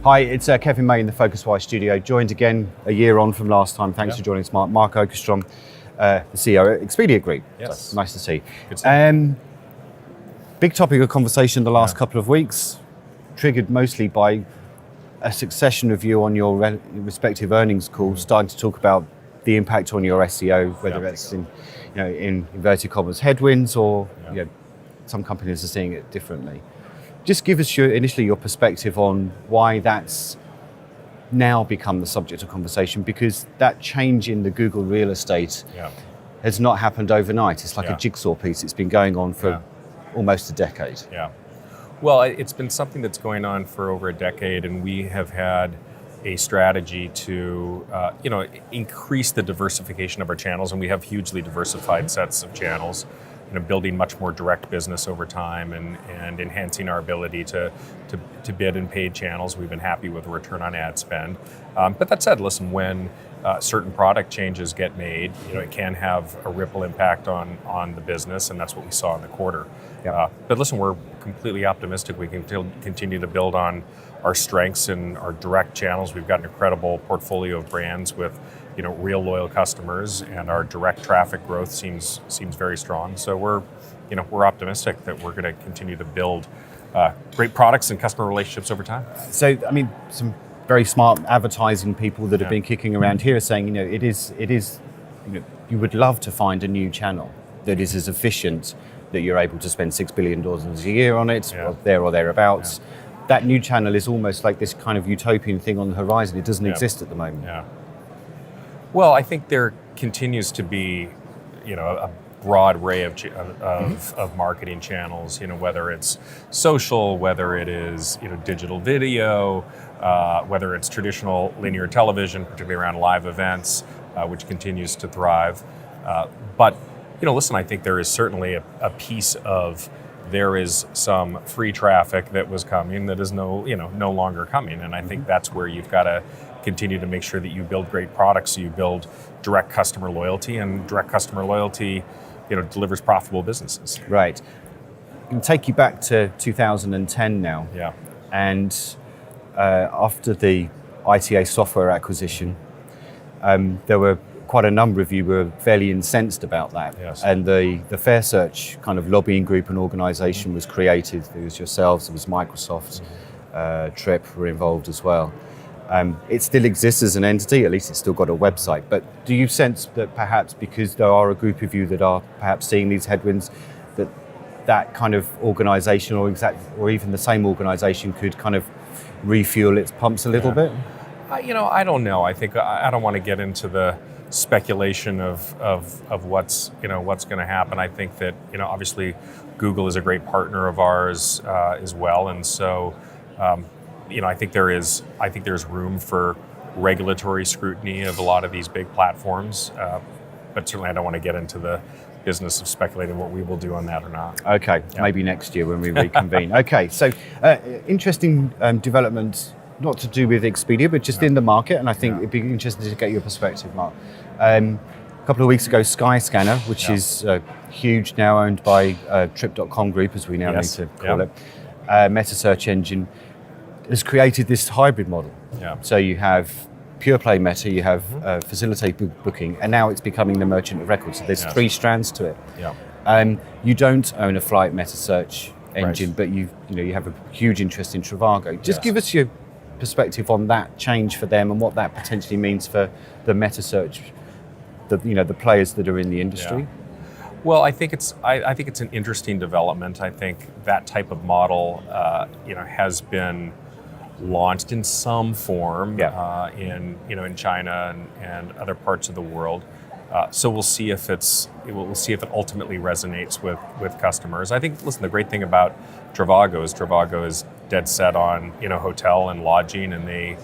Hi, it's Kevin May in the PhocusWire studio, joined again a year on from last time. Thanks for joining us, Mark Okerstrom, the CEO at Expedia Group. Yes. So, nice to see you. Good to see you. Big topic of conversation the last couple of weeks, triggered mostly by a succession of you on your respective earnings calls, starting to talk about the impact on your SEO, whether it's in inverted commas headwinds or some companies are seeing it differently. Just give us initially your perspective on why that's now become the subject of conversation, because that change in the Google real estate has not happened overnight. It's like a jigsaw piece. It's been going on for almost a decade. Yeah. Well, it's been something that's going on for over a decade, and we have had a strategy to increase the diversification of our channels, and we have hugely diversified sets of channels, building much more direct business over time and enhancing our ability to bid in paid channels. We've been happy with the return on ad spend. But that said, listen, when certain product changes get made, it can have a ripple impact on the business, and that's what we saw in the quarter. But listen, we're completely optimistic we can continue to build on our strengths in our direct channels. We've got an incredible portfolio of brands with real loyal customers, and our direct traffic growth seems very strong. So we're optimistic that we're going to continue to build great products and customer relationships over time. So, I mean, some very smart advertising people that have been kicking around here are saying, it is, you would love to find a new channel that is as efficient, that you're able to spend $6 billion a year on it, or thereabouts. That new channel is almost like this kind of utopian thing on the horizon. It doesn't exist at the moment. Yeah. Well, I think there continues to be, a broad array of marketing channels. Whether it's social, whether it is digital video, whether it's traditional linear television, particularly around live events, which continues to thrive. But listen, I think there is certainly a piece of there is some free traffic that was coming that is no longer coming, and I think that's where you've got to continue to make sure that you build great products, so you build direct customer loyalty, and direct customer loyalty, delivers profitable businesses. Right. I can take you back to 2010 now. Yeah. And after the ITA software acquisition, there were quite a number of you were fairly incensed about that. Yes. And the Fair Search kind of lobbying group and organization was created. There was yourselves, there was Microsoft, Trip were involved as well. It still exists as an entity, at least it's still got a website. But do you sense that perhaps because there are a group of you that are perhaps seeing these headwinds, that kind of organization or even the same organization could kind of refuel its pumps a little bit? I don't know. I think I don't want to get into the speculation of what's going to happen. I think that obviously Google is a great partner of ours as well, and so I think there's room for regulatory scrutiny of a lot of these big platforms, but certainly I don't want to get into the business of speculating what we will do on that or not. Okay, maybe next year when we reconvene. Okay, so interesting development, not to do with Expedia, but just in the market, and I think it'd be interesting to get your perspective, Mark. A couple of weeks ago, Skyscanner, which is huge now, owned by Trip.com Group, as we now need to call it, meta search engine, has created this hybrid model. Yeah. So you have pure play meta, you have facilitate booking, and now it's becoming the merchant of record. So there's three strands to it. Yeah. You don't own a flight meta search engine, but you have a huge interest in Trivago. Just give us your perspective on that change for them and what that potentially means for the meta search, the players that are in the industry. Yeah. Well, I think it's an interesting development. I think that type of model, has been launched in some form in China and other parts of the world. So we'll see if it ultimately resonates with customers. I think, listen, the great thing about Trivago is dead set on hotel and lodging, and they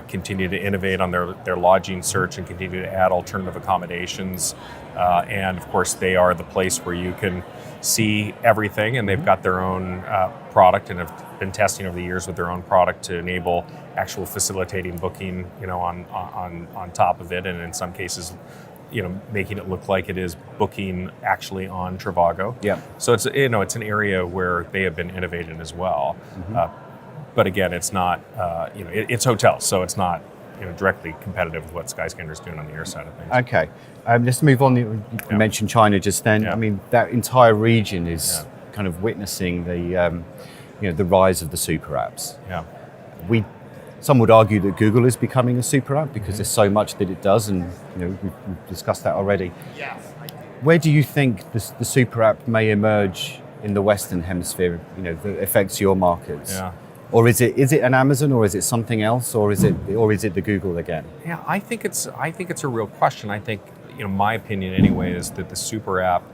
continue to innovate on their lodging search and continue to add alternative accommodations. And of course, they are the place where you can see everything, and they've got their own product and have been testing over the years with their own product to enable actual facilitating booking, on top of it, and in some cases, making it look like it is booking actually on Trivago. Yeah. So it's an area where they have been innovating as well. But again, it's not, it's hotels, so it's not directly competitive with what Skyscanner's doing on the air side of things. Okay, let's move on. You mentioned China just then. Yeah. I mean, that entire region is kind of witnessing the rise of the super apps. Yeah. Some would argue that Google is becoming a super app because there's so much that it does, and we've discussed that already. Where do you think the super app may emerge in the Western Hemisphere? That affects your markets. Yeah. Or is it an Amazon, or is it something else, or is it the Google again? Yeah, I think it's a real question. I think, my opinion anyway, is that the super app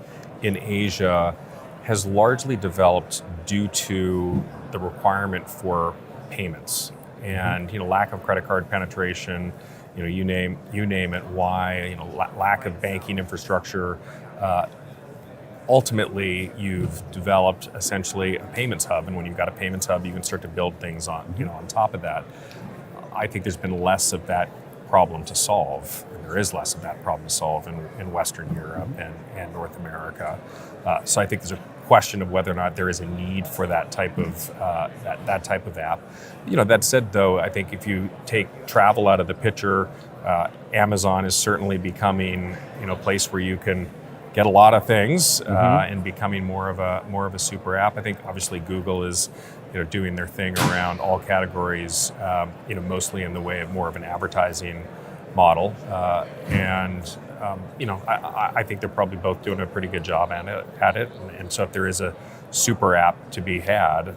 in Asia has largely developed due to the requirement for payments and lack of credit card penetration. You name it. Why? Lack of banking infrastructure. Ultimately, you've developed essentially a payments hub, and when you've got a payments hub, you can start to build things on on top of that. I think there's been less of that problem to solve, and there is less of that problem to solve in Western Europe and North America. So I think there's a question of whether or not there is a need for that type of that type of app. That said, though, I think if you take travel out of the picture, Amazon is certainly becoming a place where you can get a lot of things and becoming more of a super app. I think obviously Google is doing their thing around all categories, mostly in the way of more of an advertising model, I think they're probably both doing a pretty good job at it. And so if there is a super app to be had,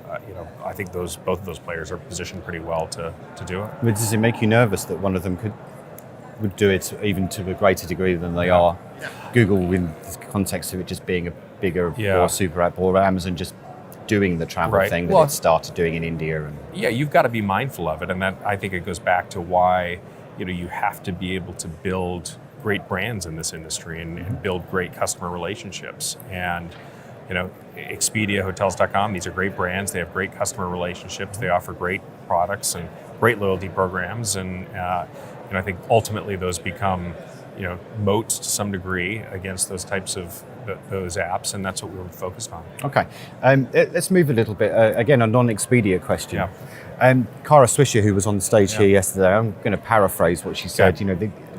I think both of those players are positioned pretty well to do it. But does it make you nervous that one of them would do it even to a greater degree than they are? Google, in the context of it just being a bigger or super app, or Amazon just doing the travel thing that it started doing in India. Yeah, you've got to be mindful of it, and that I think it goes back to why you have to be able to build great brands in this industry and build great customer relationships. And Expedia, Hotels.com, these are great brands. They have great customer relationships. They offer great products and great loyalty programs, and I think ultimately those become moats to some degree against those types of those apps, and that's what we were focused on. Okay, let's move a little bit. Again, a non-Expedia question. Yeah. Cara Swisher, who was on stage here yesterday, I'm going to paraphrase what she said.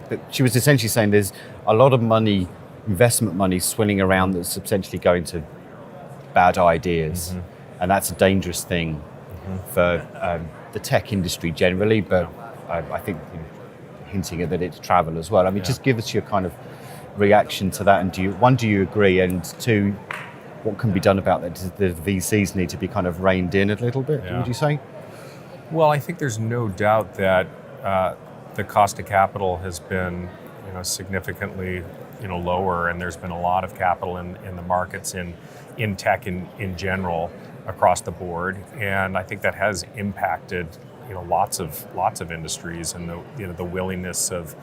But she was essentially saying there's a lot of money, investment money, swirling around that's essentially going to bad ideas, and that's a dangerous thing for the tech industry generally. But I think hinting at that it's travel as well. I mean, just give us your kind of reaction to that, and do you agree, and two, what can be done about that? Does the VCs need to be kind of reined in a little bit, would you say? Well, I think there's no doubt that the cost of capital has been significantly lower, and there's been a lot of capital in the markets in tech in general across the board, and I think that has impacted lots of industries, and the willingness of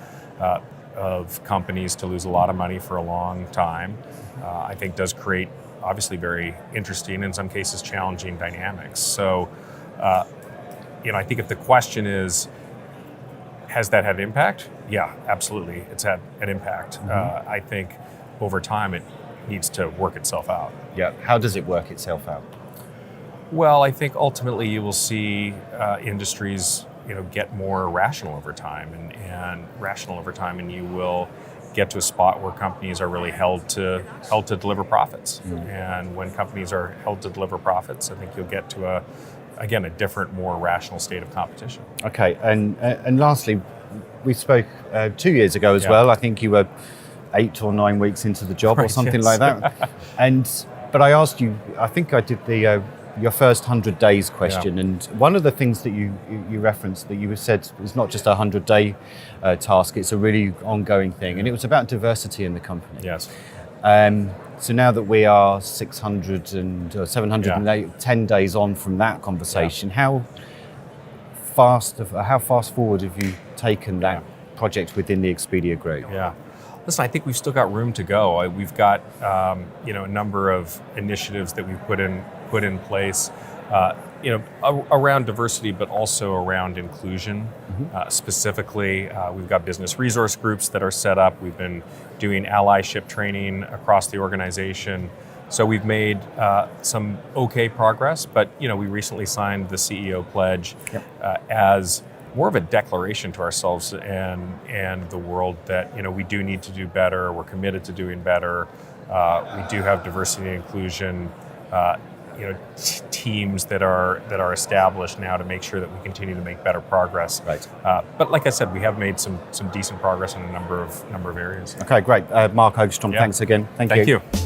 companies to lose a lot of money for a long time, I think does create obviously very interesting, in some cases challenging dynamics. So, I think if the question is, has that had impact? Yeah, absolutely, it's had an impact. I think over time it needs to work itself out. Yeah, how does it work itself out? Well, I think ultimately you will see industries, get more rational over time, and you will get to a spot where companies are really held to deliver profits. And when companies are held to deliver profits, I think you'll get to a different, more rational state of competition. Okay, and lastly, we spoke 2 years ago as well. I think you were 8 or 9 weeks into the job or something like that. But I asked you, I think I did your first 100 days question, and one of the things that you referenced, that you said is not just a 100-day task, it's a really ongoing thing, and it was about diversity in the company. Yes. So now that we are 710 days on from that conversation, how fast forward have you taken that project within the Expedia group? Yeah. Listen, I think we've still got room to go. We've got a number of initiatives that we've put in place, around diversity, but also around inclusion. Specifically, we've got business resource groups that are set up. We've been doing allyship training across the organization. So we've made some okay progress, but we recently signed the CEO pledge as more of a declaration to ourselves and the world that we do need to do better. We're committed to doing better. We do have diversity and inclusion teams that are established now to make sure that we continue to make better progress. Right. But like I said, we have made some decent progress in a number of areas. Okay, great. Mark Okerstrom, thanks again. Thank you. Thank you.